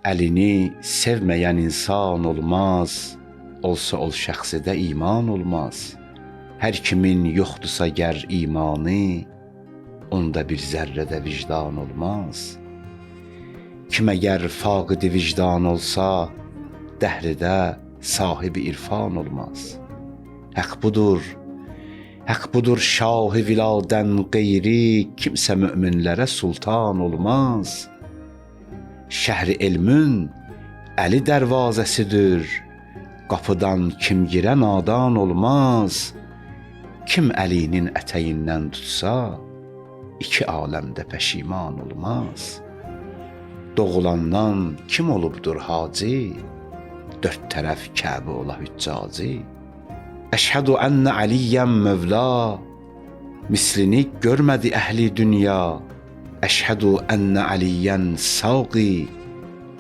Əlini sevməyən insan olmaz, olsa ol şəxsidə iman olmaz. Hər kimin yoxdursa gər imanı, onda bir zərrədə vicdan olmaz. Kim əgər faqid-i vicdan olsa, dəhridə sahibi irfan olmaz. Haqq budur şah-ı viladən qeyri, kimsə möminlərə sultan olmaz. Şəhri elmün Əli dərvazəsidir, qapıdan kim girə nadan olmaz. Kim Əlinin ətəyindən tutsa, iki aləmdə pəşiman olmaz. Doğulandan kim olubdur hacı, dörd tərəf Kəbə ola hüccacı. Əşhədü ənnə Əliyyən Mövla, mislini görmədi əhli dünya. Əşhədü ənnə Əliyyən Saqi,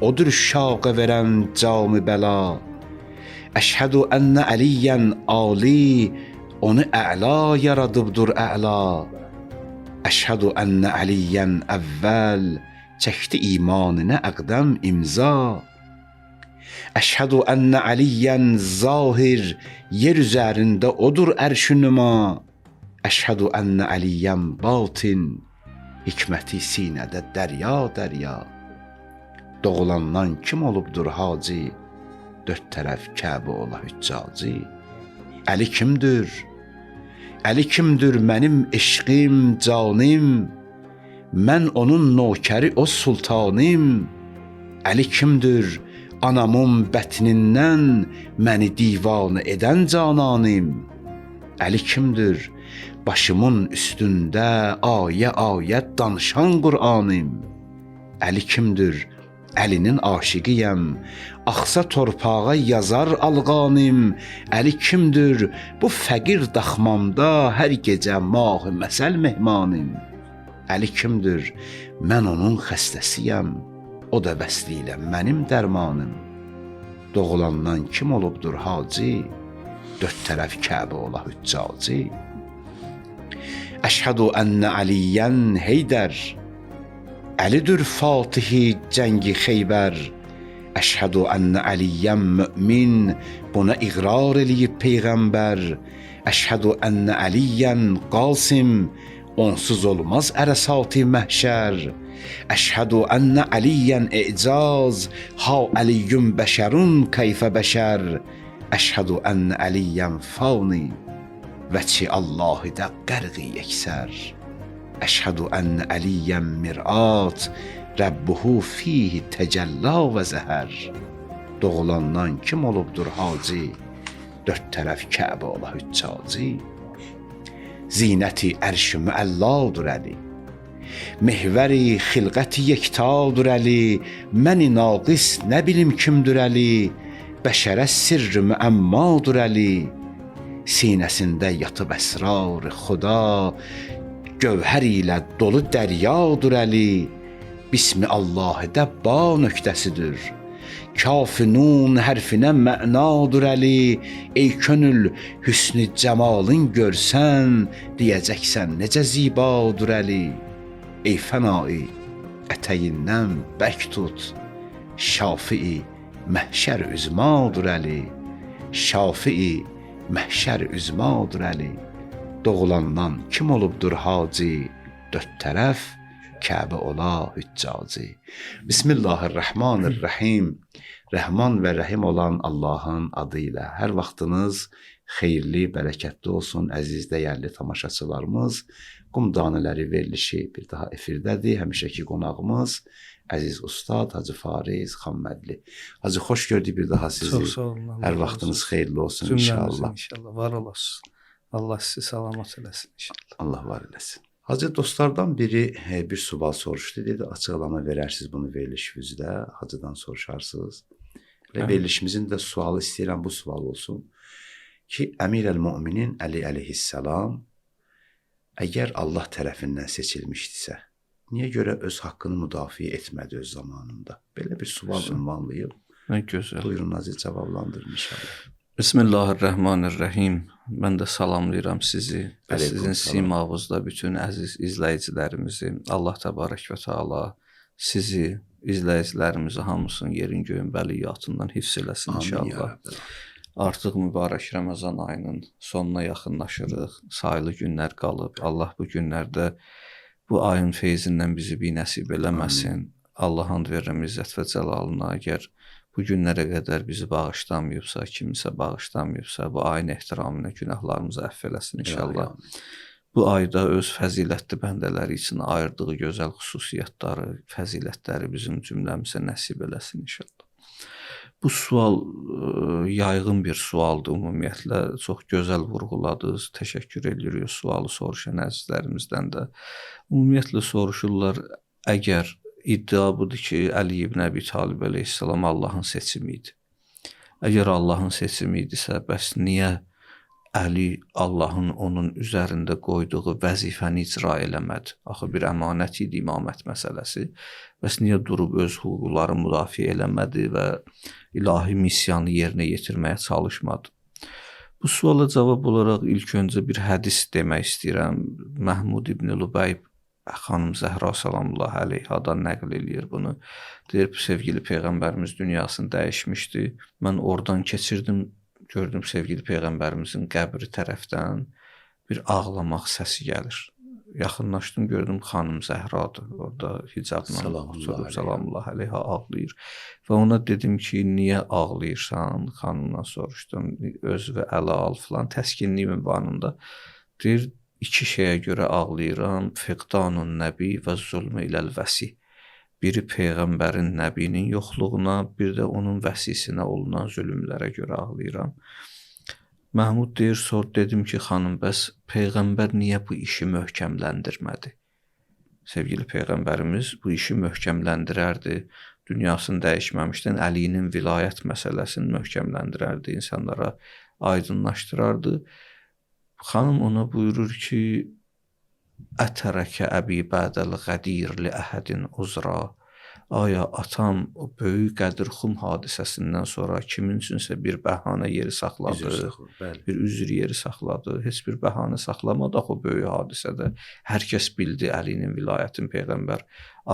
odur şaqa verən cam-ı bəla. Əşhədü ənnə Əliyyən Ali, onu əla yaradıbdır əla. Əşhədü ənnə Əliyyən əvvəl, çəkdi imanına əqdəm imza. Əşhədü ənnə Əliyyən zahir, yer üzərində odur ərş-ü nüma. Əşhədü ənnə Əliyyən batin, hikməti sinədə dərya dərya. Doğulandan kim olubdur hacı, dörd tərəf Kəbə ola hüccacı. Əli kimdir? Əli kimdir mənim eşqim, canim? Mən onun nokəri, o sultanım. Əli kimdir? Anamın bətnindən məni divanə edən cananim. Əli kimdir? Başımın üstündə ayə-ayət danışan Qur'anım. Əli kimdir? Əlinin aşiqiyəm, axsa torpağa yazar alğanım. Əli kimdir? Bu fəqir daxmamda hər gecə mah-ı məsəl mehmanım. Əli kimdir? Mən onun xəstəsiyəm, o da vəslilə mənim dərmanım. Doğulandan kim olubdur hacı, dörd tərəf Kəbə ola hüccacı. Əşhədü ənnə Əliyyən Heydər, Əlidir fatihi cəngi Xeybər. Əşhədü ənnə Əliyyən mömin, buna iqrar eləyib Peyğəmbər. Əşhədü ənnə Əliyyən Qasım, onsuz olmaz ərəsat-ı məhşər. Əşhədü ənnə Əliyyən icaz, ha Əliyyün bəşərun keyfə bəşər. Əşhədü ənnə Əliyyən fani, vəçi Allahı da qərqi yeksər. Əşhədü ənnə Əliyyən mir'at, Rəbbuhu fihi təcəlla və zəhər. Doğulandan kim olubdur hacı, dörd tərəf Kəbə ola hüccacı. Zinəti ərş-ü müəlladır Əli, mehvəri xilqəti yektadır Əli. Məni naqis nə bilim kimdir Əli, bəşərə sirr-ü müəmmadır Əli. Sinəsində yatıb əsrar-ı xuda, gövhər ilə dolu dəryadır Əli. Bismi Allah-ı ba nöqtəsidir, kaf-ı nun hərfinə mənadır Əli. Ey könül hüsnü cəmalın görsən, deyəcəksən necə zibadır Əli. Ey fənai ətəyindən bək tut, şafi-i məhşər üzmadır Əli. Şafi-i məhşər üzmadır Əli. Doğulandan kim olubdur hacı, dörd tərəf Kəbə ola hüccacı. Bismillahirrahmanirrahim. Rəhman və Rəhim olan Allahın adıyla. Hər vaxtınız xeyirli, bərəkətli olsun əziz, dəyərli tamaşaçılarımız. Qum Danələri verilişi bir daha efirdədir. Həmişəki qonağımız əziz ustad Hacı Fariz Xammədli. Hacı, xoş gördük bir daha sizi. Çox sağ olun. Hər vaxtınız xeyirli olsun inşallah. İnşallah, var olasın. Allah sizi salamat eləsin inşallah. Allah var eləsin. Hacı, dostlardan biri bir sual soruşdu. Dedi, açıqlama verərsiniz bunu verilişinizdə. Hacıdan soruşarsınız. Və verilişimizin də sualı istəyirəm, bu sual olsun. Ki, Əmir-əl-Müminin Əli əleyhissalam əgər Allah tərəfindən seçilmişdisə, niyə görə öz haqqını müdafiə etmədi öz zamanında? Belə bir sual ünvanlayıb. Nə gözəl. Buyurun, Aziz, cavablandırın inşallah. Bismillahirrahmanirrahim. Mən də salamlayıram sizi və Əleykum sizin salam. simavuzda bütün əziz izləyicilərimizi. Allah təbarək və təala sizi, izləyicilərimizi hamısının yerin göyün bəliyyatından hifz eləsin Amin ya inşallah. Rabbi. Artıq mübarək Ramazan ayının sonuna yaxınlaşırıq. Sayılı günlər qalıb. Allah bu günlərdə bu ayın feyzindən bizi binəsib eləməsin. Allah and verirəm izzət və cəlalına. Əgər bu günlərə qədər bizi bağışlamayıbsa, kimisə bağışlamayıbsa, bu ayın ehtiramına günahlarımızı əfv eləsin inşallah. Bu ayda öz fəzilətli bəndələri üçün ayırdığı gözəl xüsusiyyətləri, fəzilətləri bizim cümləmizə nəsib eləsin inşallah. Bu sual yayğın bir sualdır ümumiyyətlə. Çox gözəl vurğuladınız. Təşəkkür edirik sualı soruşan əzizlərimizdən də. Ümumiyyətlə soruşurlar, əgər iddia budur ki, Əli ibn Əbi Talib əleyhissalam Allahın seçimi idi. Əgər Allahın seçimi idisə, bəs niyə Əli Allahın onun üzərində qoyduğu vəzifəni icra eləmədi? Axı bir əmanət idi imamət məsələsi. Bəs niyə durub öz hüquqları müdafiə eləmədi və ilahi missiyanı yerinə yetirməyə çalışmadı? Bu suala cavab olaraq ilk öncə bir hədis demək istəyirəm. Məhmud ibn Lübeyb xanım Zəhra salamullah əleyhadan nəql eləyir bunu. Deyir, sevgili Peyğəmbərimiz dünyasını dəyişmişdi. Mən oradan keçirdim, gördüm sevgili Peyğəmbərimizin qəbri tərəfdən bir ağlamaq səsi gəlir. Yaxınlaşdım, gördüm xanım Zəhradır. Orada hicabla oturub salamullah əleyha ağlayır. Və ona dedim ki, niyə ağlayırsan? Xanımdan soruşdum. Özü ələ al filan. Təskinlik ünvanında. Deyir, iki şeyə görə ağlayıram. Fiqdanun nəbi və zulmü iləl vəsi. Biri Peyğəmbərin, nəbinin yoxluğuna, bir də onun vəsisinə olunan zülmlərə görə ağlayıram. Məhmud deyir, dedim ki, xanım, bəs Peyğəmbər niyə bu işi möhkəmləndirmədi? Sevgili Peyğəmbərimiz bu işi möhkəmləndirərdi. Dünyasını dəyişməmişdən Əlinin vilayət məsələsini möhkəmləndirərdi, insanlara aydınlaşdırardı. Xanım ona buyurur ki, Ətərəkə əbi bədəl qədir li əhədin uzra. Aya atam o böyük Qədirxum hadisəsindən sonra kimin üçünsə bir bəhanə yeri saxladı, bir üzr yeri saxladı. Heç bir bəhanə saxlamadı o böyük hadisədə. Hər kəs bildi Əlinin vilayətini Peyğəmbər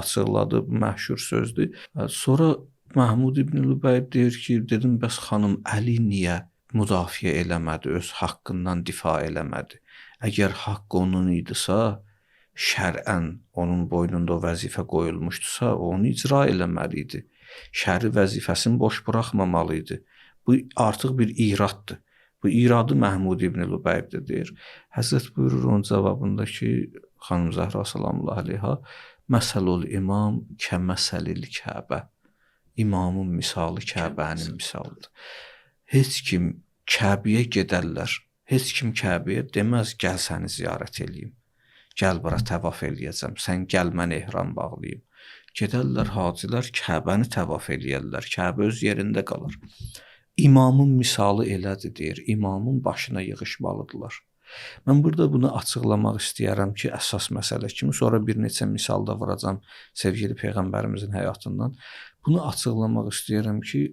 açıqladı, bu məşhur sözdür. Sonra Məhmud ibn Lübeyb deyir ki, dedim, bəs xanım Əli niyə müdafiə eləmədi, öz haqqından difa eləmədi? Əgər haqqı onun idisə, şərən onun boynunda o vəzifə qoyulmuşdusa, onu icra eləməli idi. Şəri vəzifəsini boş buraxmamalı idi. Bu artıq bir iraddır. Bu iradı Məhmud ibn Lübeyb də deyir. Həzrət buyurur onun cavabında ki, xanım Zəhra salamullah əleyha, məsəlul imam kəməsəlil Kəbə. İmamın misalı Kəbənin misalıdır. Heç kim Kəbəyə gedərlər. Heç kim Kəbəyə deməz, gəl səni ziyarət eləyim. Gəl bura təvaf eləyəcəm. Sən gəl mən ehram bağlayım. Gedərlər hacilər Kəbəni təvaf eləyərlər. Kəbə öz yerində qalar. İmamın misalı elədir deyir. İmamın başına yığışmalıdırlar. Mən burada bunu açıqlamaq istəyərəm ki, əsas məsələ kimi, sonra bir neçə misal da vuracam sevgili Peyğəmbərimizin həyatından. Bunu açıqlamaq istəyərəm ki,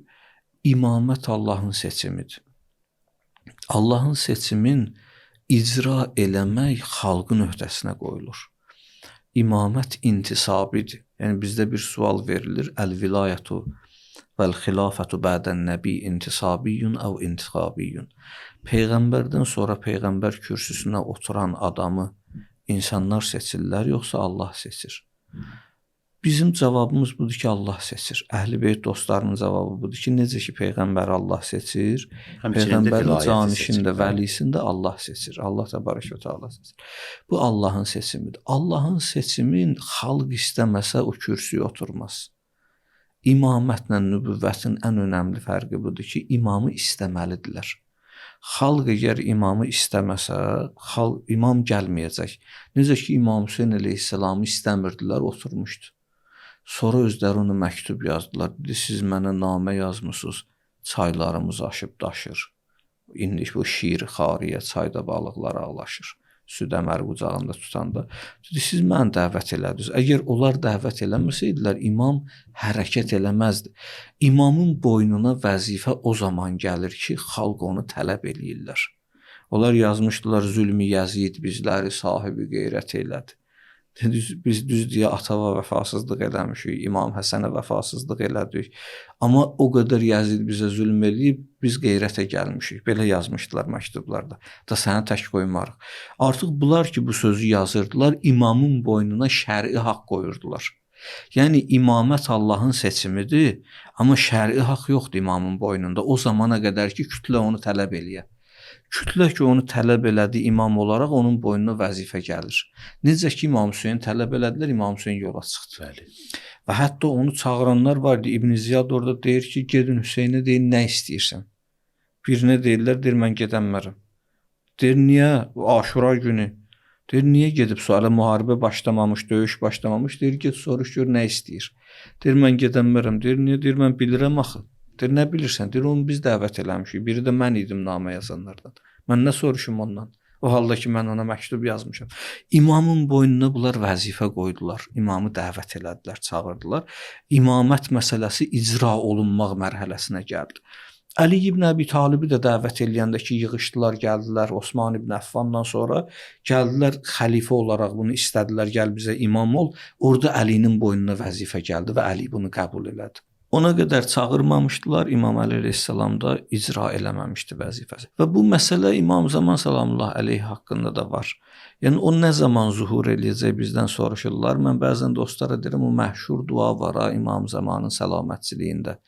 imamət Allahın seçimidir. Allahın seçimin icra eləmək xalqın öhdəsinə qoyulur. İmamət intisabidir. Yəni bizdə bir sual verilir. Əl-vilayətu vəl-xilafətu bədən nəbi intisabiyyun əv intixabiyyun. Peyğəmbərdən sonra Peyğəmbər kürsüsünə oturan adamı insanlar seçirlər, yoxsa Allah seçir? Bizim cavabımız budur ki, Allah seçir. Əhl-i Beyt dostlarının cavabı budur ki, necə ki Peyğəmbər Allah seçir, Peyğəmbərin canişində, vəlisində Allah seçir. Allah təbarək və təala seçir. Bu Allahın seçimidir. Allahın seçimin xalq istəməsə o kürsüyə oturmaz. İmamətlə nübüvvətin ən önəmli fərqi budur ki, imamı istəməlidirlər. Xalq əgər imamı istəməsə, imam gəlməyəcək. Necə ki İmam Hüseyn əleyhissalamı istəmirdilər, oturmuşdu. Sonra özləri ona məktub yazdılar. Dedi, siz mənə namə yazmısınız, çaylarımız aşıb daşır. İndi bu şiir xariyə, çayda balıqlar ağlaşır. Süd əməri qucağında tutanda. Dedi, siz mənə dəvət elədiniz. Əgər onlar dəvət eləməsəydilər, imam hərəkət eləməzdi. İmamın boynuna vəzifə o zaman gəlir ki, xalq onu tələb eləyirlər. Onlar yazmışdılar, zülmü Yəzid bizləri sahibi qeyrət elədi. Biz düz deyə atava vəfasızlıq eləmişik, İmam Həsənə vəfasızlıq elədik. Amma o qədər Yazid bizə zülm eləyib, biz qeyrətə gəlmişik. Belə yazmışdılar məktublarda. Da səni tək qoymarıq. Artıq bunlar ki, bu sözü yazırdılar, imamın boynuna şəri haqq qoyurdular. Yəni imamət Allahın seçimidir, amma şəri haqq yoxdur imamın boynunda. O zamana qədər ki, kütlə onu tələb eləyə. Kütlə ki, onu tələb elədi imam olaraq, onun boynuna vəzifə gəlir. Necə ki, İmam Hüseyin tələb elədilər, İmam Hüseyin yola çıxdı. Bəli. Və hətta onu çağıranlar vardı. İbn Ziyad orada deyir ki, gedin Hüseynə deyin, nə istəyirsən? Birinə deyirlər, deyir, mən gedəmmərəm. Deyir, niyə? Aşura günü. Deyir, niyə gedib sualə müharibə başlamamış, döyüş başlamamış? Deyir, get soruş gör, nə istəyir? Deyir, mən gedəmmərəm. Deyir, niyə? Deyir, mən bilirəm axı. Deyir, nə bilirsən? Deyir, onu biz dəvət eləmişik. Biri də mən idim namə yazanlardan. Mən nə soruşum ondan? O halda ki, mən ona məktub yazmışam. İmamın boynuna bunlar vəzifə qoydular. İmamı dəvət elədilər, çağırdılar. İmamət məsələsi icra olunmaq mərhələsinə gəldi. Əli ibn Əbi Talibi də dəvət eləyəndə ki, yığışdılar, gəldilər Osman ibn Əffandan sonra, gəldilər xəlifə olaraq bunu istədilər, gəl bizə imam ol. Orada Əlinin boynuna vəzifə gəldi və Əli bunu qəbul elədi. Ona qədər çağırmamışdılar, İmam Əli əleyhissalam da icra eləməmişdi vəzifəsi. Və bu məsələ İmam Zaman sallallahu əleyhi haqqında da var. Yəni o nə zaman zuhur eləyəcək bizdən soruşurlar. Mən bəzən dostlara deyirəm, o məşhur dua var ha, İmam Zamanın səlamətçiliyində.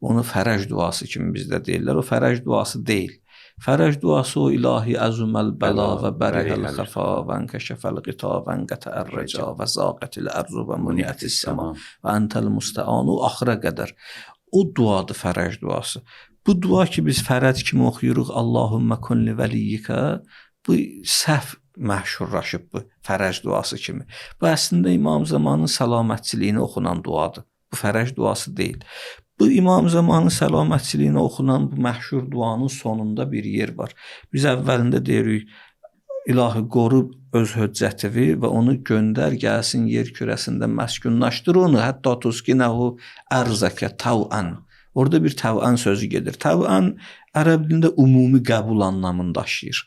Onu fərəc duası kimi bizdə deyirlər. O fərəc duası deyil. Fərəc duası o ilahi əzuməl bəla və bərihəl xəfa və ənkəşəfəl qita və ənkətər rəca və zaqətil ərzu və muniyyətis səma və əntəl müstəanu axıra qədər. O duadır fərəc duası. Bu dua ki biz fərəc kimi oxuyuruq, Allahümmə kunli vəliyyikə, bu səhv məşhurlaşıb bu fərəc duası kimi. Bu əslində İmam Zamanın səlamətçiliyinə oxunan duadır. Bu fərəc duası deyil. Bu İmam Zamanın səlamətçiliyinə oxunan bu məşhur duanın sonunda bir yer var. Biz əvvəlində deyirik, İlahi qoru öz höccətivi və onu göndər, gəlsin yer kürəsində məskunlaşdır onu, hətta tuskinəhu ərzəkə təvən. Orada bir təvən sözü gedir. Təvən ərəb dilində ümumi qəbul anlamını daşıyır.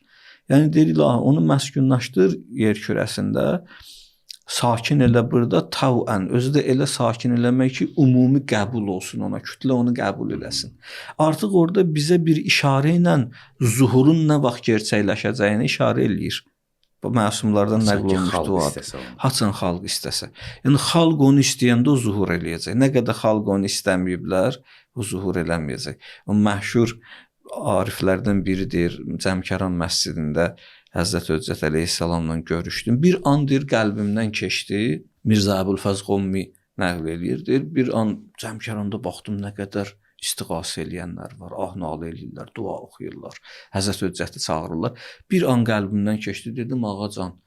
Yəni deyir, İlahi onu məskunlaşdır yer kürəsində, sakin elə burada təvən, özü də elə sakin eləmək ki, ümumi qəbul olsun ona, kütlə onu qəbul eləsin. Artıq orada bizə bir işarə ilə zuhurun nə vaxt gerçəkləşəcəyini işarə eləyir. Bu məsumlardan nəql olmuş duadır. Haçan xalq istəsə. Yəni xalq onu istəyəndə o zuhur eləyəcək. Nə qədər xalq onu istəməyiblər, o zuhur eləməyəcək. O məşhur ariflərdən biri deyir, Cəmkəran məscidində Həzrət Höccət əleyhissalamla görüşdüm. Bir an deyir, qəlbimdən keçdi. Mirzə Əbülfəz Qommi nəql eləyir. Deyir, bir an Cəmkəranda baxdım, nə qədər istiğasə eləyənlər var. Ah, nalə eləyirlər, dua oxuyurlar. Həzrət Höccəti çağırırlar. Bir an qəlbimdən keçdi. Dedim, ağacan,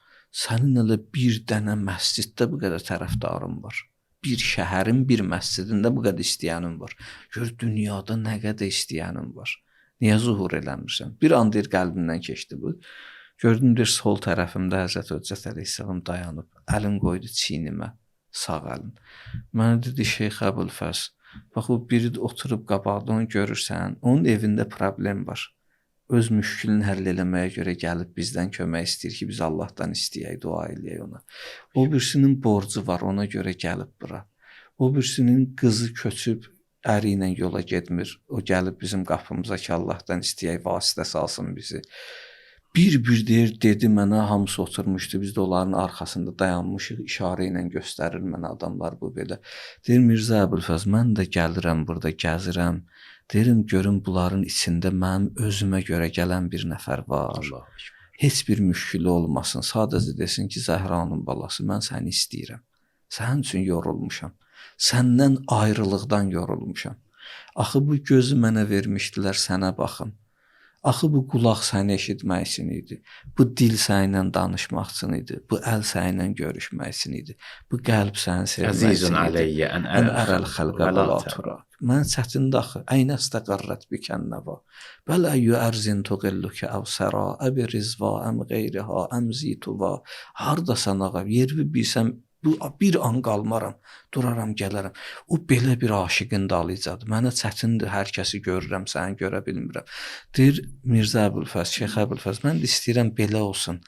sənin elə bir dənə məsciddə bu qədər tərəfdarın var. Bir şəhərin bir məscidində bu qədər istəyənin var. Gör, dünyada nə qədər istəyənin var. Niyə zuhur eləmirsən? Bir an deyir, qəlbimdən keçdi bu. Gördüm, deyir, sol tərəfimdə Həzrət Höccət əleyhissalam dayanıb, əlin qoydu çiynimə, sağ əlin. Mənə dedi, Şeyx Əbülfəz, bax, o biri oturub qabaqda onu görürsən, onun evində problem var. Öz müşkülünü həll eləməyə görə gəlib bizdən kömək istəyir ki, biz Allahdan istəyək, dua eləyək ona. O birisinin borcu var, ona görə gəlib bura. O birisinin qızı köçüb, əri ilə yola getmir, o gəlib bizim qapımıza ki, Allahdan istəyək, vasitə salsın bizi. Bir-bir deyir, dedi mənə, hamısı oturmuşdu, biz də onların arxasında dayanmışıq, işarə ilə göstərir mənə adamlar bu belə. Deyir, Mirzə Əbülfəz, mən də gəlirəm burada, gəzirəm, deyirəm, görüm bunların içində mənim özümə görə gələn bir nəfər var. Allah. Heç bir müşkülü olmasın, sadəcə desin ki, Zəhranın balası, mən səni istəyirəm, sənin üçün yorulmuşam, səndən ayrılıqdan yorulmuşam. Axı bu gözü mənə vermişdilər, sənə baxım. Axı bu qulaq səni eşitmək üçün idi. Bu dil səninlə danışmaq üçün idi. Bu əl səninlə görüşmək üçün idi. Bu qəlb səni sevmək üçün idi. Ən ərəl xəlqə və la turak. Mən çətindir axı. Əynə istəqarrət bikən nəva. Bəl əyyü ərzin tuqillükə əv səra, əbi rizva, əm qeyriha, əm zituva. Hardasan ağa, yervi bilsəm, bu bir an qalmaram, duraram, gələrəm. O belə bir aşiqin dalıcadır. Mənə çətindir, hər kəsi görürəm, səni görə bilmirəm. Deyir Mirzə Əbülfəz, Şeyx Əbülfəz, mən də istəyirəm belə olsun.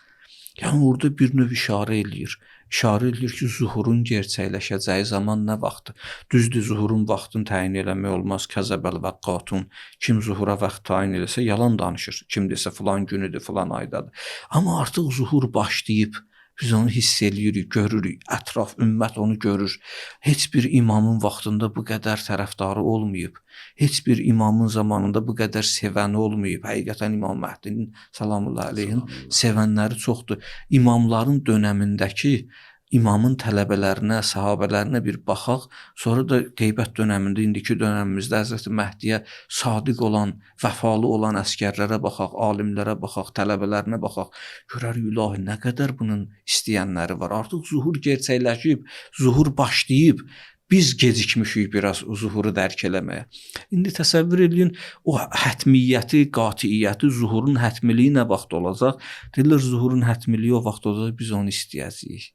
Yəni orada bir növ işarə eləyir. İşarə eləyir ki, zuhurun gerçəkləşəcəyi zaman nə vaxtdır? Düzdür, zuhurun vaxtını təyin eləmək olmaz. Kəzəbəl vəqqatun. Kim zuhura vaxt təyin eləsə yalan danışır. Kim desə filan günüdür, filan aydadır. Amma artıq zuhur başlayıb. Biz onu hiss eləyirik, görürük. Ətraf ümmət onu görür. Heç bir imamın vaxtında bu qədər tərəfdarı olmayıb. Heç bir imamın zamanında bu qədər sevəni olmayıb. Həqiqətən İmam Məhdinin salamullahi əleyhin sevənləri çoxdur. İmamların dönəmindəki imamın tələbələrinə, sahabələrinə bir baxaq. Sonra da qeybət dönəmində, indiki dönəmimizdə Həzrət Məhdiyə sadiq olan, vəfalı olan əsgərlərə baxaq, alimlərə baxaq, tələbələrinə baxaq. Görərik, ilahi, nə qədər bunun istəyənləri var. Artıq zuhur gerçəkləşib, zuhur başlayıb. Biz gecikmişik biraz o zuhuru dərk eləməyə. İndi təsəvvür edin, o hətmiyyəti, qatiiyyəti, zuhurun hətmiliyi nə vaxt olacaq? Deyirlər, zuhurun hətmiliyi o vaxt olacaq, biz onu istəyəcəyik.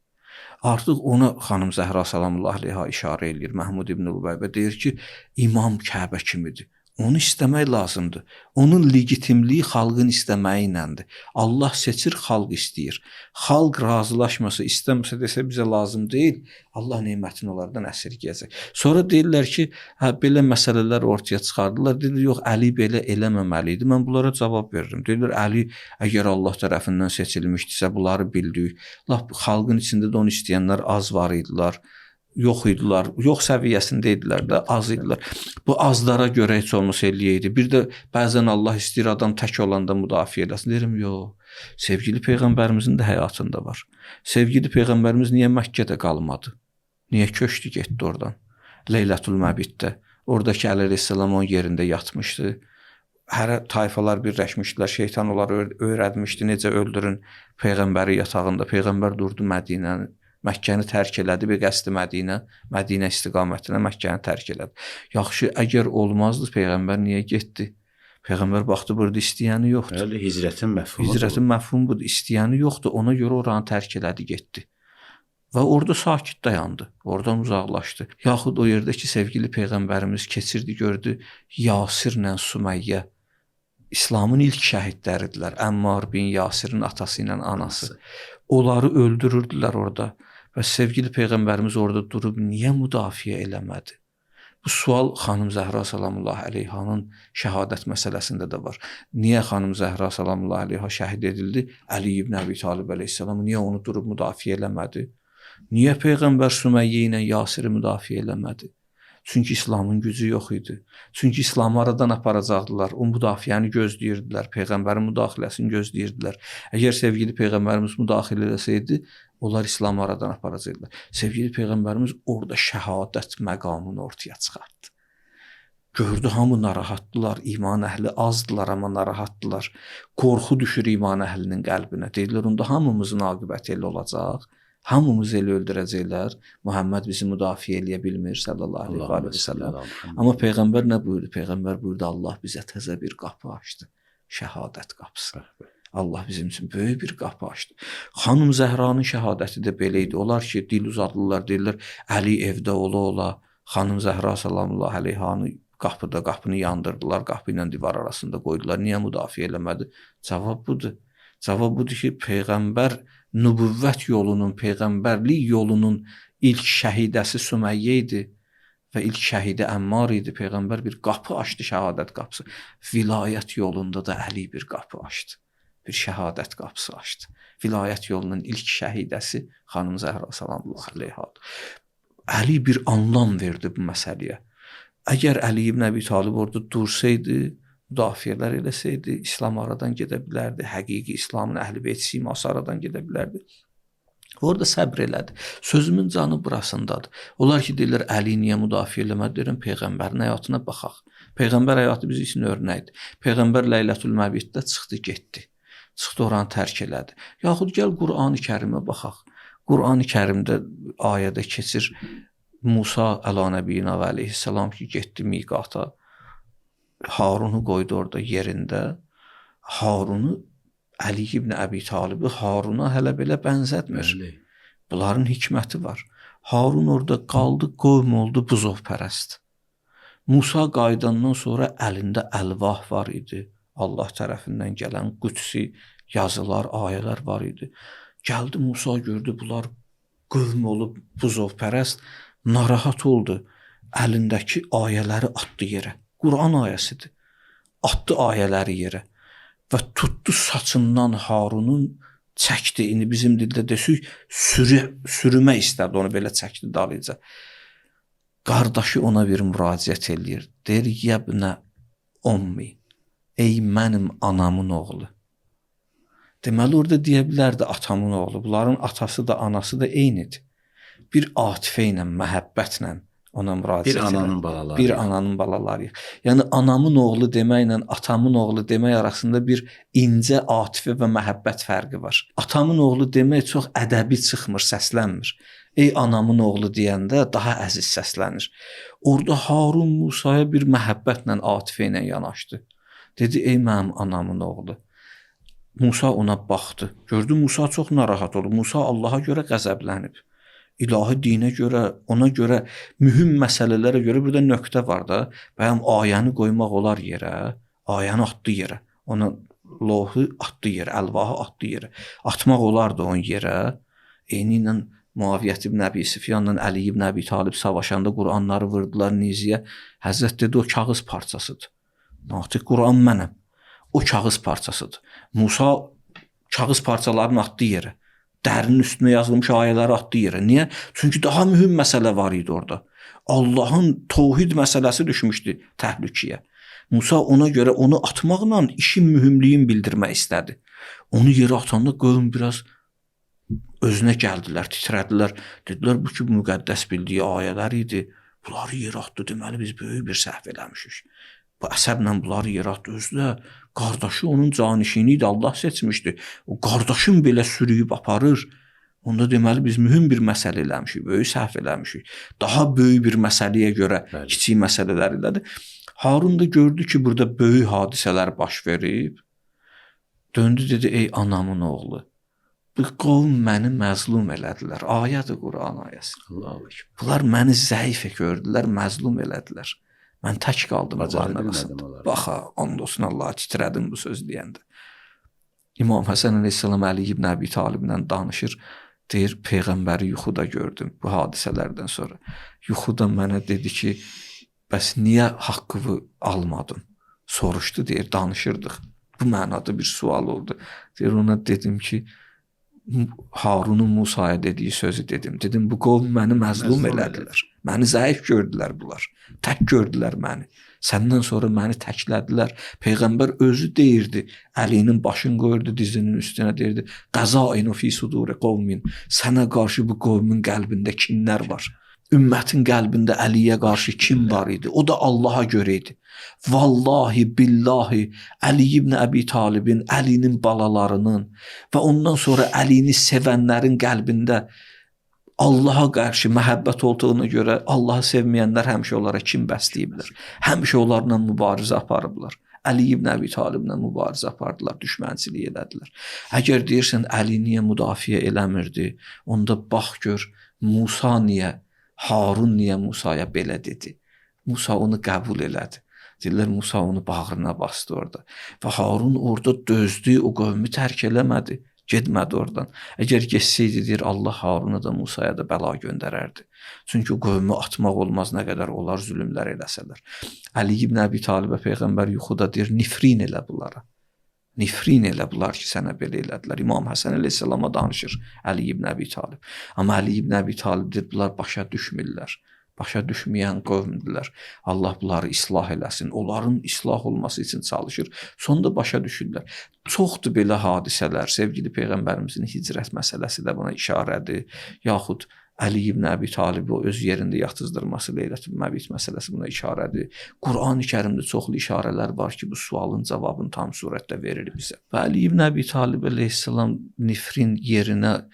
Artıq ona xanım Zəhra salamullahi əleyha işarə eləyir. Məhmud İbn Ubeybə deyir ki, imam Kəbə kimidir. Onu istəmək lazımdır. Onun legitimliyi xalqın istəməyi iləndir. Allah seçir, xalq istəyir. Xalq razılaşmasa, istəməsə desə bizə lazım deyil, Allah nemətini onlardan əsirgəyəcək. Sonra deyirlər ki, belə məsələlər ortaya çıxardılar. Deyirlər, yox, Əli belə eləməməli idi. Mən bunlara cavab verirəm. Deyirlər, Əli əgər Allah tərəfindən seçilmişdisə, bunları bildik. Lap xalqın içində də onu istəyənlər az var idilər. Yox idilər, yox səviyyəsində idilər də, az idilər. Bu azlara görə heç olmasa eləyəydi. Bir də bəzən Allah istəyir adam tək olanda müdafiə eləsin. Deyirəm, yox, sevgili Peyğəmbərimizin də həyatında var. Sevgili Peyğəmbərimiz niyə Məkkədə qalmadı? Niyə köçdü, getdi oradan? Leylətul Məbitdə. Oradakı Əli əleyhissalam onun yerində yatmışdı. Hər tayfalar birləşmişdilər, şeytan onları öyrətmişdi, necə öldürün Peyğəmbəri yatağında. Peyğəmbər durdu Mədinəni. Məkkəni tərk elədi, bir qəsdi Mədinə istiqamətinə Məkkəni tərk elədi. Yaxşı, əgər olmazdı, Peyğəmbər niyə getdi? Peyğəmbər baxdı, burada istəyəni yoxdur. Bəli, hicrətin məfhumu. Hicrətin məfhumu budur, istəyəni yoxdur. Ona görə oranı tərk elədi, getdi. Və orada sakit dayandı, oradan uzaqlaşdı. Yaxud o yerdə ki, sevgili Peyğəmbərimiz keçirdi, gördü, Yasirlə Süməyyə İslamın ilk şəhidləridirlər. Əmmar bin Yasirin atası ilə anası. Onları öldürürdülər orada. Və sevgili Peyğəmbərimiz orada durub niyə müdafiə eləmədi? Bu sual xanım Zəhra salamullahi əleyhanın şəhadət məsələsində də var. Niyə xanım Zəhra salamullahi əleyha şəhid edildi? Əli ibn Əbi Talib əleyhissalam niyə onu durub müdafiə eləmədi? Niyə Peyğəmbər Süməyyə ilə Yasiri müdafiə eləmədi? Çünki İslamın gücü yox idi. Çünki İslamı aradan aparacaqdılar. O müdafiəni gözləyirdilər. Peyğəmbərin müdaxiləsini gözləyirdilər. Əgər sevgili Peyğəmbərimiz müdaxilə eləsəydi, onlar İslamı aradan aparacaqdılar. Sevgili Peyğəmbərimiz orada şəhadət məqamını ortaya çıxartdı. Gördü, hamı narahatdılar. İman əhli azdılar, amma narahatdılar. Qorxu düşür iman əhlinin qəlbinə. Deyirlər, onda hamımızın aqibəti elə olacaq. Hamımız elə öldürəcəklər. Muhammed bizi müdafiə eləyə bilmir sallallahu əleyhi və səlləm. Amma Peyğəmbər nə buyurdu? Peyğəmbər buyurdu, Allah bizə təzə bir qapı açdı. Şəhadət qapısı. Allah bizim üçün böyük bir qapı açdı. Xanım Zəhranın şəhadəti də belə idi. Onlar ki, dil uzadırlar, deyirlər, Əli evdə ola-ola. Xanım Zəhra sallallahu əleyhanı qapını yandırdılar, qapı ilə divar arasında qoydular. Niyə müdafiə eləmədi? Cavab budur. Cavab budur ki, Peyğəmbər nübüvvət yolunun, Peyğəmbərlik yolunun ilk şəhidəsi Süməyyə idi və ilk şəhidi Əmmar idi. Peyğəmbər bir qapı açdı, şəhadət qapısı. Vilayət yolunda da Əli bir qapı açdı. Bir şəhadət qapısı açdı. Vilayət yolunun ilk şəhidəsi xanım Zəhra salamullahi əleyha. Əli bir anlam verdi bu məsələyə. Əgər Əli ibn Əbi Talib orada dursaydı, müdafiələr eləsəydi, İslam aradan gedə bilərdi. Həqiqi İslamın əhl-i-beyt siması aradan gedə bilərdi. Orada səbr elədi. Sözümün canı burasındadır. Onlar ki, deyirlər, Əli niyə müdafiə eləmədi? Deyirəm, Peyğəmbərin həyatına baxaq. Peyğəmbər həyatı bizim üçün örnəkdir. Peyğəmbər Leylətul Məbitdə çıxdı, getdi. Çıxdı, oranı tərk elədi. Yaxud gəl Qur'an-ı Kərimə baxaq. Qur'an-ı Kərimdə ayədə keçir, Musa əla nəbiyyina və əleyhissalam ki, getdi miqata. Harunu qoydu orada yerində. Harunu Əli ibn Əbi Talibi Haruna hələ belə bənzətmir. Bunların hikməti var. Harun orada qaldı, qövm oldu buzovpərəst. Musa qayıdandan sonra əlində əlvah var idi. Allah tərəfindən gələn qüdsi yazılar, ayələr var idi. Gəldi Musa gördü bunlar qövm olub buzovpərəst, narahat oldu. Əlindəki ayələri atdı yerə. Quran ayəsidir. Atdı ayələri yerə və tutdu saçından Harunun çəkdi. İndi bizim dildə desək, sürümə istədi, onu belə çəkdi dalıca. Qardaşı ona bir müraciət eləyir. Deyir, yəbnə ummi, ey mənim anamın oğlu. Deməli, orada deyə bilərdi atamın oğlu. Bunların atası da, anası da eynidir. Bir atifə ilə, məhəbbətlə ona müraciət edir. Bir ananın balaları. Bir ananın balaları. Yəni, anamın oğlu deməklə atamın oğlu demək arasında bir incə atifə və məhəbbət fərqi var. Atamın oğlu demək çox ədəbi çıxmır, səslənmir. Ey anamın oğlu deyəndə daha əziz səslənir. Orada Harun Musaya bir məhəbbətlə, atifə ilə yanaşdı. Dedi, ey mənim anamın oğlu. Musa ona baxdı. Gördü, Musa çox narahat oldu. Musa Allaha görə qəzəblənib. İlahi dinə görə, ona görə, mühüm məsələlərə görə burada nöqtə var da. Bəyəm ayəni qoymaq olar yerə, ayəni atdı yerə. Ona lohu atdı yerə, əlvahı atdı yerə. Atmaq olardı onun yerə. Eyni ilə Muaviyyət ibn Əbi Süfyanla Əli ibn Əbi Talib savaşanda Quranları vurdular niziyə. Həzrət dedi, o kağız parçasıdır. Natiq Quran mənəm. O kağız parçasıdır. Musa kağız parçalarını atdı yerə. Dərinin üstünə yazılmış ayələri atdı yerə. Niyə? Çünki daha mühüm məsələ var idi orada. Allahın təvhid məsələsi düşmüşdü təhlükəyə. Musa ona görə onu atmaqla işin mühümliyini bildirmək istədi. Onu yerə atanda qövm biraz özünə gəldilər, titrədilər. Dedilər, bu ki, müqəddəs bildiyi ayələr idi. Bunları yerə atdı. Deməli, biz böyük bir səhv eləmişik. Bu əsəblə bunları yerə atdı. Özdə qardaşı onun canişini idi, Allah seçmişdi. O qardaşın belə sürüyüb aparır. Onda deməli biz mühüm bir məsələ eləmişik, böyük səhv eləmişik. Daha böyük bir məsələyə görə kiçik məsələlər elədi. Harun da gördü ki, burada böyük hadisələr baş verib. Döndü dedi, ey anamın oğlu, bu qovm məni məzlum elədilər. Ayədir Quran ayəsi. Bunlar məni zəif gördülər, məzlum elədilər. Mən tək qaldım onların arasında. Baxa, and olsun Allaha, titrədim bu söz deyəndə. İmam Həsən əleyhissalam Əli ibn Əbi Taliblə danışır. Deyir, Peyğəmbəri yuxuda gördüm bu hadisələrdən sonra. Yuxuda mənə dedi ki, bəs niyə haqqımı almadın? Soruşdu, deyir, danışırdıq. Bu mənada bir sual oldu. Deyir, ona dedim ki, Harunun Musaya dediyi sözü dedim. Dedim, bu qovm məni məzlum elədilər. Məni zəif gördülər bunlar. Tək gördülər məni. Səndən sonra məni təklədilər. Peyğəmbər özü deyirdi, əlinin başını qoyurdu dizinin üstünə, deyirdi, qəzainu fi suduri qovmin. Sənə qarşı bu qovmun qəlbində kimlər var? Ümmətin qəlbində Əliyə qarşı kim var idi? O da Allaha görə idi. Vallahi, billahi, Əli ibn Əbi Talibin, Əlinin balalarının və ondan sonra Əlini sevənlərin qəlbində Allaha qarşı məhəbbət olduğuna görə Allahı sevməyənlər həmişə onlara kin bəsləyiblər. Həmişə onlarla mübarizə aparıblar. Əli ibn Əbi Taliblə mübarizə apardılar, düşmənçilik elədilər. Əgər deyirsən Əli niyə müdafiə eləmirdi, onda bax gör Musa niyə, Harun niyə Musaya belə dedi. Musa onu qəbul elədi. Deyirlər, Musa onu bağrına bastı orada. Və Harun orada dözdü, o qövmü tərk eləmədi. Getmədi oradan. Əgər geçsəydi, deyir, Allah Haruna da Musaya da bəla göndərərdi. Çünki o qövmü atmaq olmaz, nə qədər onlar zülümlər eləsələr. Əli ibn Əbi Talibə Peyğəmbər yuxuda deyir, nifrin elə bunlara. Nifrin elə bunlar ki, sənə belə elədilər. İmam Həsən əleyhissalama danışır Əli ibn Əbi Talib. Amma Əli ibn Əbi Talib deyir, bunlar başa düşmürlər. Başa düşməyən qövmdülər. Allah bunları islah eləsin. Onların islah olması üçün çalışır. Sonda başa düşürlər. Çoxdur belə hadisələr. Sevgili Peyğəmbərimizin hicrət məsələsi də buna işarədir. Yaxud Əli ibn Əbi Talibi o öz yerində yatızdırması, Leylətül Məbit məsələsi buna işarədir. Quran-ı Kərimdə çoxlu işarələr var ki, bu sualın cavabını tam surətdə verir bizə. Və Əli ibn Əbi Talib əleyhissalam nifrin yerinə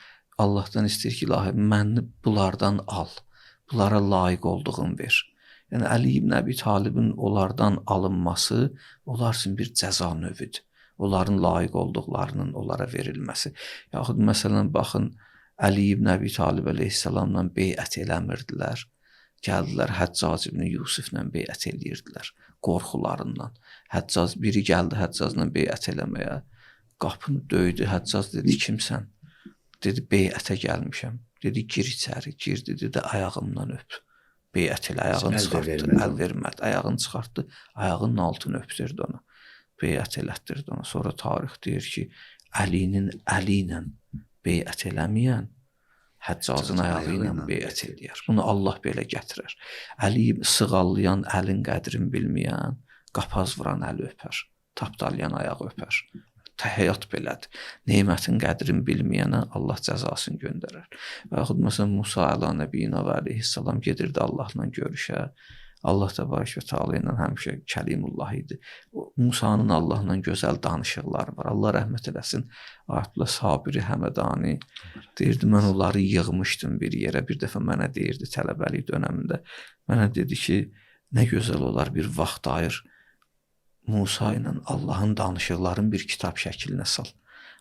Allahdan istəyir ki, ilahi, məni bunlardan al. Bunlara layiq olduğunu ver. Yəni, Əli ibn Əbi Talibin onlardan alınması, onlar üçün bir cəza növüdür. Onların layiq olduqlarının onlara verilməsi. Yaxud, məsələn, baxın, Əli ibn Əbi Talib əleyhissalamla beyət eləmirdilər. Gəldilər, Həccac ibn Yusufla beyət eləyirdilər, qorxularından. Həccac, biri gəldi Həccacla beyət eləməyə. Qapını döydü, Həccac dedi, kimsən? Dedi, beyətə gəlmişəm. Dedi, gir içəri, girdi, dedi, ayağımdan öp. Beyət elə, ayağını çıxartdı, əl vermədi, ayağını çıxartdı, ayağının altını öpdürdü ona. Beyət elətdirdi ona. Sonra tarix deyir ki, Əlinin əli ilə beyət eləməyən Həccacın ayağı ilə beyət eləyər. Bunu Allah belə gətirər. Əli sığallayan, əlin qədrini bilməyən, qapaz vuran əli öpər. Tapdalayan ayağı öpər. Həyat belədir. Nemətin qədrini bilməyənə Allah cəzasını göndərər. Və yaxud məsələn Musa əla nəbiyina və əleyhissalam gedirdi Allahla görüşə. Allah təbarək və təala ilə həmişə Kəlimullah idi. Musanın Allahla gözəl danışıqları var. Allah rəhmət eləsin. Ayətullah Sabiri Həmədani deyirdi, mən onları yığmışdım bir yerə. Bir dəfə mənə deyirdi tələbəlik dönəmində. Mənə dedi ki, nə gözəl olar bir vaxt ayır. Musa ilə Allahın danışıqlarını bir kitab şəklinə sal.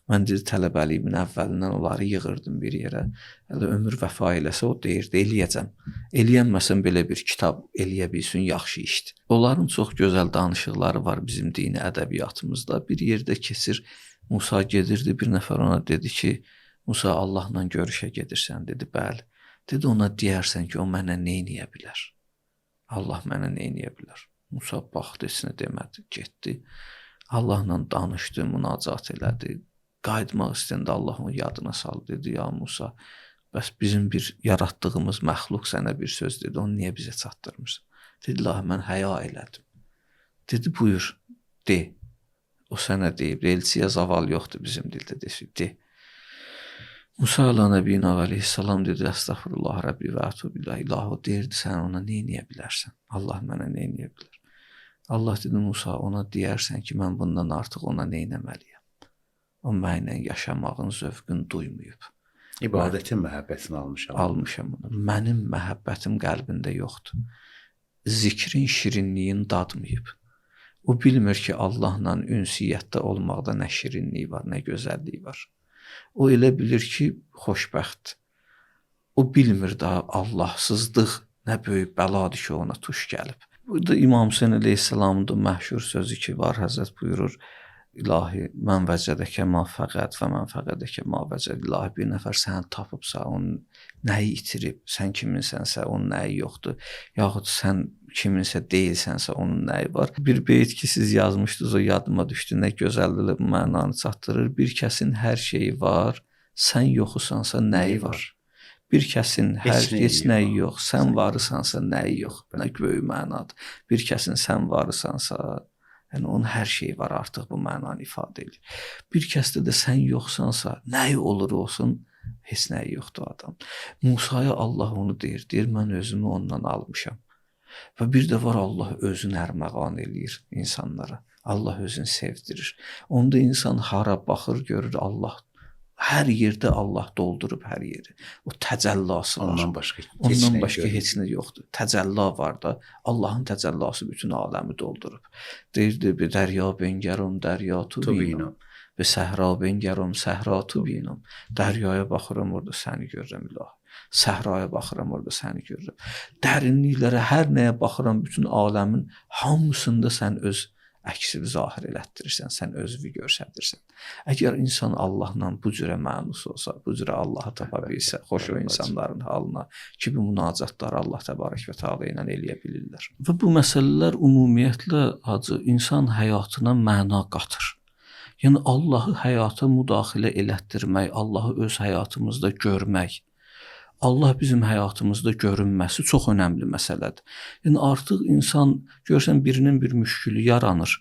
Mən dedi, tələbəliyimin əvvəlindən onları yığırdım bir yerə. Hələ ömür vəfa eləsə o deyirdi, eləyəcəm. Eləyənməsəm belə bir kitab eləyə bilsin, yaxşı işdir. Onların çox gözəl danışıqları var bizim dini ədəbiyyatımızda. Bir yerdə keçir, Musa gedirdi, bir nəfər ona dedi ki, Musa Allahla görüşə gedirsən, dedi, bəli. Dedi, ona deyərsən ki, o mənə nə eləyə bilər? Allah mənə nə eləyə bilər? Musa baxdı, heç nə demədi, getdi. Allahla danışdı, münacat elədi. Qayıtmaq istəyəndə Allah onu yadına saldı. Dedi, ya Musa, bəs bizim bir yaratdığımız məxluq sənə bir söz dedi, onu niyə bizə çatdırmırsan? Dedi, la, mən həya elədim. Dedi, buyur, de. O sənə deyib, elçiyə zaval yoxdur bizim dildə, de. Musa əla nəbiyina əleyhissalam dedi, əstəğfirullah Rəbbi və ətubillah. İlah o deyirdi, sən ona nə eləyə bilərsən? Allah mənə nə eləyə bilər? Allah dedi, Musa, ona deyərsən ki, mən bundan artıq ona nə eləməliyəm? O mənlə yaşamağın zövqünü duymayıb. İbadətin məhəbbətini almışam. Almışam onu. Mənim məhəbbətim qəlbində yoxdur. Zikrin şirinliyin dadmayıb. O bilmir ki, Allahla ünsiyyətdə olmaqda nə şirinliyi var, nə gözəlliyi var. O elə bilir ki, xoşbəxt. O bilmir daha Allahsızlıq nə böyük bəladır ki, ona tuş gəlib. Burada İmam Hüseyn əleyhissalamın da məşhur sözü ki var, Həzrət buyurur, İlahi, mən vəcədəkə ma fəqət və mən fəqədəkə ma vəcəd. İlahi, bir nəfər səni tapıbsa, onun nəyi itirib, sən kiminsənsə, onun nəyi yoxdur. Yaxud sən kiminsə deyilsənsə, onun nəyi var. Bir beyt ki, siz yazmışdınız, o yadıma düşdü, nə gözəldir, bu mənanı çatdırır. Bir kəsin hər şeyi var, sən yoxusansa nəyi var? Bir kəsin heç nəyi yox, sən varısansa nəyi yox? Nə böyük mənadır. Bir kəsin sən varısansa, yəni onun hər şeyi var, artıq bu mənanı ifadə edir. Bir kəsdə də sən yoxsansa, nəyi olur olsun, heç nəyi yoxdur adam. Musaya Allah onu deyir, mən özümü ondan almışam. Və bir də var, Allah özünü ərməğan eləyir insanlara. Allah özünü sevdirir. Onda insan hara baxır, görür Allah. Hər yerdə Allah doldurub hər yeri. O təcəllası var. Ondan başqa heç nə yoxdur. Təcəllə var da, Allahın təcəllası bütün aləmi doldurub. Deyirdi, bir dərya bengərum, dərya tubinum. Və səhra bengərum, səhra tubinum. Dəryaya baxıram, orada səni görürəm, ilahi. Səhraya baxıram, orada səni görürəm. Dərinliklərə, hər nəyə baxıram, bütün aləmin hamısında sən öz əksini zahir elətdirirsən, sən özünü göstərirsən. Əgər insan Allahla bu cürə mənus olsa, bu cürə Allahı tapa bilsə, xoş o insanların halına ki, bu münacatları Allah təbarək və təala ilə eləyə bilirlər. Və bu məsələlər ümumiyyətlə hacı insan həyatına məna qatır. Yəni Allahı həyata müdaxilə elətdirmək, Allahı öz həyatımızda görmək, Allah bizim həyatımızda görünməsi çox önəmli məsələdir. Yəni artıq insan görsən birinin bir müşkülü yaranır.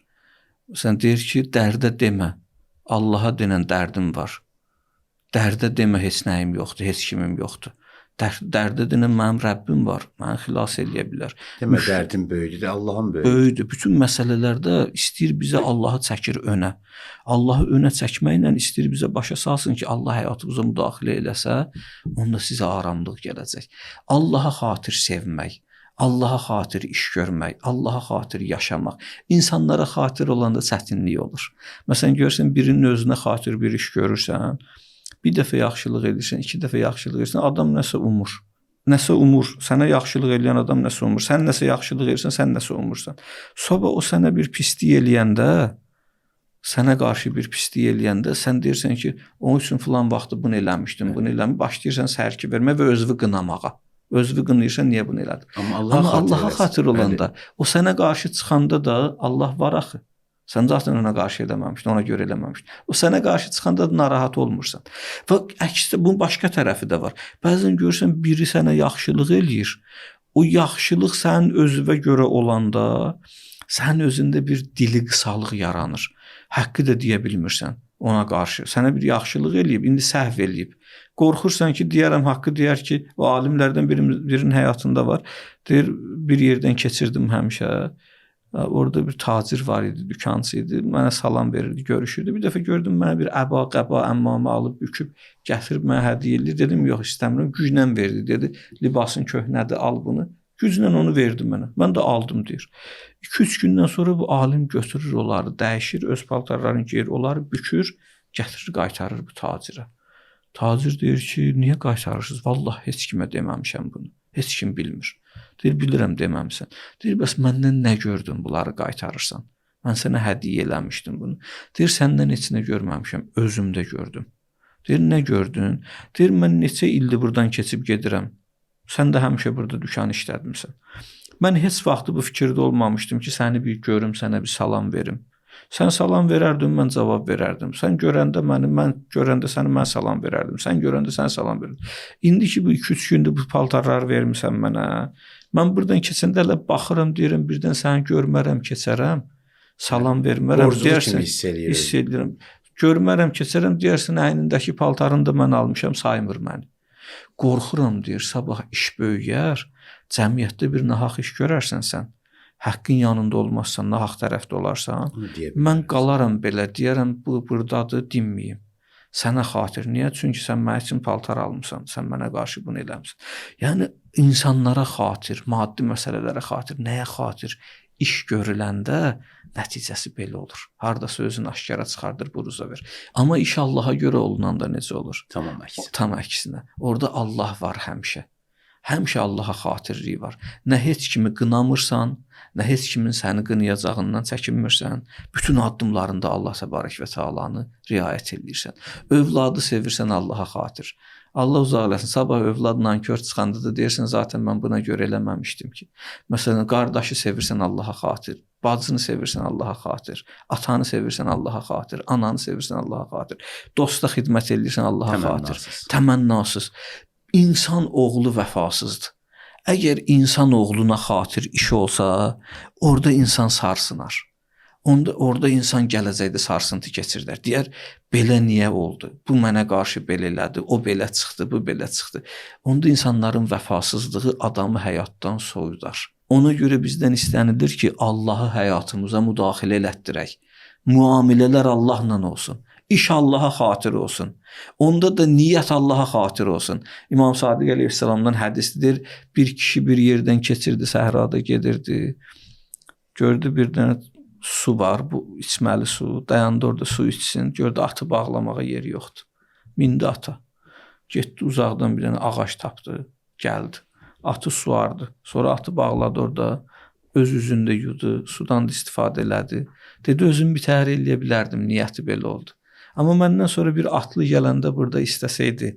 Sən deyir ki, dərdə demə. Allaha denən dərdim var. Dərdə demə, heç nəyim yoxdur, heç kimim yoxdur. Dərdə denən mənim Rəbbim var, məni xilas eləyə bilər. Demə dərdim böyüdür, Allahın böyüdür. Böyüdür. Bütün məsələlərdə istəyir bizə Allahı çəkir önə. Allahı önə çəkməklə istəyir bizə başa salsın ki, Allah həyatımıza müdaxilə eləsə, onda sizə aramlıq gələcək. Allaha xatir sevmək, Allaha xatir iş görmək, Allaha xatir yaşamaq. İnsanlara xatir olanda çətinlik olur. Məsələn, görsən, birinin özünə xatir bir iş görürsən, bir dəfə yaxşılıq edirsən, iki dəfə yaxşılıq edirsən, adam nəsə umur. Nəsə umur. Sənə yaxşılıq eləyən adam nəsə umur. Sən nəsə yaxşılıq edirsən, sən nəsə umursan. Sonra o sənə bir pislik eləyəndə sənə qarşı bir pislik eləyəndə sən deyirsən ki, onun üçün filan vaxtı bunu eləmişdim, bunu eləmişdim. Başlayırsan sərki vermə və özünü qınamağa. Özünü qınayırsan, niyə bunu elədin? Amma Allaha xatir olanda, o sənə qarşı çıxanda da Allah var axı. Sən zaten ona qarşı eləməmişdin, ona görə eləməmişdin. O sənə qarşı çıxanda da narahat olmursan. Və əksdə bunun başqa tərəfi də var. Bəzən görürsən biri sənə yaxşılıq eləyir. O yaxşılıq sənin özünə görə olanda sənin özündə bir dili qısalıq yaranır. Haqqı da deyə bilmirsən ona qarşı. Sənə bir yaxşılıq eləyib, indi səhv eləyib. Qorxursan ki, deyərəm haqqı deyər ki, o alimlərdən birinin həyatında var. Deyir, bir yerdən keçirdim həmişə. Orada bir tacir var idi, dükançı idi. Mənə salam verirdi, görüşürdü. Bir dəfə gördüm mənə bir əba, qəba, əmmamə alıb büküb gətirib mənə hədiyyə eləyir. Dedim, yox istəmirəm. Güclə verdi, dedi. Libasın köhnədir, al bunu. Güclə onu verdi mənə. Mən də aldım deyir. 2-3 gündən sonra bu alim götürür onları, dəyişir, öz paltarlarını geyir, onları bükür, gətirir, qaytarır bu tacirə. Tacir deyir ki, niyə qaytarırsınız? Vallahi heç kimə deməmişəm bunu. Heç kim bilmir. Deyir, bilirəm deməmisən. Deyir, bəs məndən nə gördün bunları qaytarırsan? Mən sənə hədiyyə eləmişdim bunu. Deyir, səndən heç nə görməmişəm, özümdə gördüm. Deyir, nə gördün? Deyir, mən neçə ildir buradan keçib gedirəm. Sən də həmişə burada dükan işlədimsən. Mən heç vaxtı bu fikirdə olmamışdım ki, səni bir görüm, sənə bir salam verim. Sən salam verərdin, mən cavab verərdim. Sən görəndə məni, mən görəndə səni mən salam verərdim. Sən görəndə sən salam verərdin. İndi ki, bu 2-3 gündür bu paltarları vermisən mənə. Mən buradan keçəndə elə baxıram, deyirəm, birdən səni görmərəm, keçərəm. Salam vermərəm, deyərsən, hiss edirəm. Görmərəm, keçərəm, deyərsən, əynindəki paltarını da mən almışam, saymır məni. Qorxuram, deyir, sabah iş böyüyər, cəmiyyətdə bir nahaq iş görərsən sən. Haqqın yanında olmazsan, nahaq tərəfdə olarsan, mən qalaram belə, deyərəm, bu buradadır, dinməyim. Sənə xatir, niyə? Çünki sən mənə üçün paltar almısan, sən mənə qarşı bunu eləmişsən. Yəni, insanlara xatir, maddi məsələlərə xatir, nəyə xatir? İş görüləndə nəticəsi belə olur. Hardasa özünü aşkara çıxardır, buruza ver. Amma iş Allaha görə olunanda necə olur? Tam əksinə. Orada Allah var həmişə. Həmişə Allaha xatirliyi var. Nə heç kimi qınamırsan, nə heç kimin səni qınayacağından çəkinmirsən. Bütün addımlarında Allah təbarək və təalanı riayət edirsən. Övladı sevirsən Allaha xatir. Allah uzaq eləsin. Sabah övlad nankör çıxanda da deyirsən, zaten mən buna görə eləməmişdim ki. Məsələn, qardaşı sevirsən Allaha xatir. Bacını sevirsən Allaha xatir. Atanı sevirsən Allaha xatir. Ananı sevirsən Allaha xatir. Dosta xidmət edirsən Allaha xatir. Təmənnasız. İnsan oğlu vəfasızdır. Əgər insan oğluna xatir iş olsa, orada insan sarsınar. Orada insan gələcəkdə sarsıntı keçirdər. Deyər, belə niyə oldu? Bu mənə qarşı belə elədi, o belə çıxdı, bu belə çıxdı. Onda insanların vəfasızlığı adamı həyatdan soyudar. Ona görə bizdən istənilir ki, Allahı həyatımıza müdaxilə elətdirək. Müamilələr Allahla olsun. İş Allaha xatir olsun. Onda da niyyət Allaha xatir olsun. İmam Sadiq əleyhissalamdan hədisdir. Bir kişi bir yerdən keçirdi, səhrada gedirdi. Gördü bir dənə su var, bu içməli su. Dayandı orada su içsin. Gördü atı bağlamağa yeri yoxdur. Mindi ata. Getdi uzaqdan bir dənə ağac tapdı. Gəldi. Atı suardı. Sonra atı bağladı orada. Öz üzündə yudu. Sudan da istifadə elədi. Dedi, özüm bir təhər eləyə bilərdim. Niyyəti belə oldu. Amma məndən sonra bir atlı gələndə burada istəsəydi,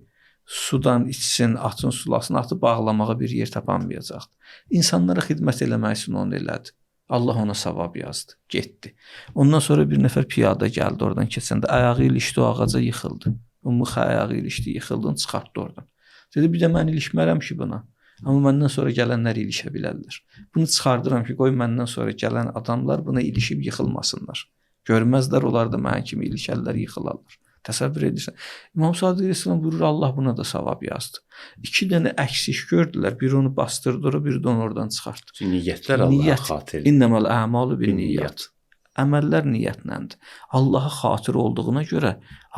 sudan içsin, atın sulasın, atı bağlamağa bir yer tapanmayacaqdı. İnsanlara xidmət eləmək üçün onu elədi. Allah ona savab yazdı, getdi. Ondan sonra bir nəfər piyada gəldi oradan keçəndə, ayağı ilişdi o ağaca yıxıldı. O mıx ayağı ilişdi, yıxıldın, çıxartdı oradan. Dedi, bir də mən ilişmərəm ki buna. Amma məndən sonra gələnlər ilişə bilərlər. Bunu çıxardıram ki, qoy məndən sonra gələn adamlar buna ilişib yıxılmasınlar. Görməzlər, onlar da mənə kimi ilişərlər, yıxılarlar. Təsəvvür edirsən. İmam Sadiq əleyhissalam buyurur, Allah buna da savab yazdı. 2 dənə əks iş gördülər. Biri onu bastırdı, biri də onu oradan çıxartdı. Niyyətlər Allaha xatir. İnnəməl əmalu bin niyyət. Əməllər niyyətləndir. Allaha xatir olduğuna görə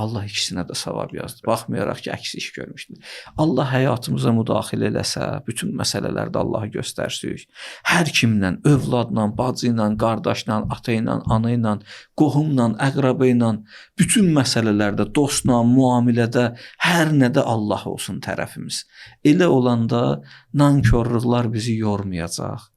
Allah ikisinə də savab yazdı. Baxmayaraq ki, əks iş görmüşdür. Allah həyatımıza müdaxilə eləsə, bütün məsələlərdə Allahı göstərsək, hər kimlə, övladla, bacı ilə, qardaşla, ata ilə, ana ilə, qohumla, əqrəbə ilə, bütün məsələlərdə, dostla, müamilədə, hər nədə Allah olsun tərəfimiz. Elə olanda nankörlüklər bizi yormayacaq.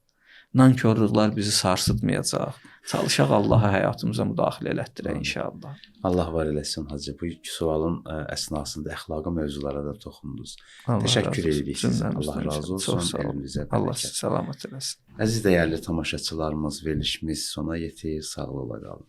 Nankörlüklər bizi sarsıtmayacaq. Çalışaq Allaha həyatımıza müdaxilə elətdirək inşallah. Allah var eləsin hacı. Bu sualın əsnasında əxlaqi mövzulara da toxundunuz. Allah Təşəkkür edirik sizə. Allah razı olsun. Elimizə Allah bərəkət. sizi salamat eləsin. Əziz dəyərli tamaşaçılarımız, verilişimiz sona yetir. Sağlıqla qalın.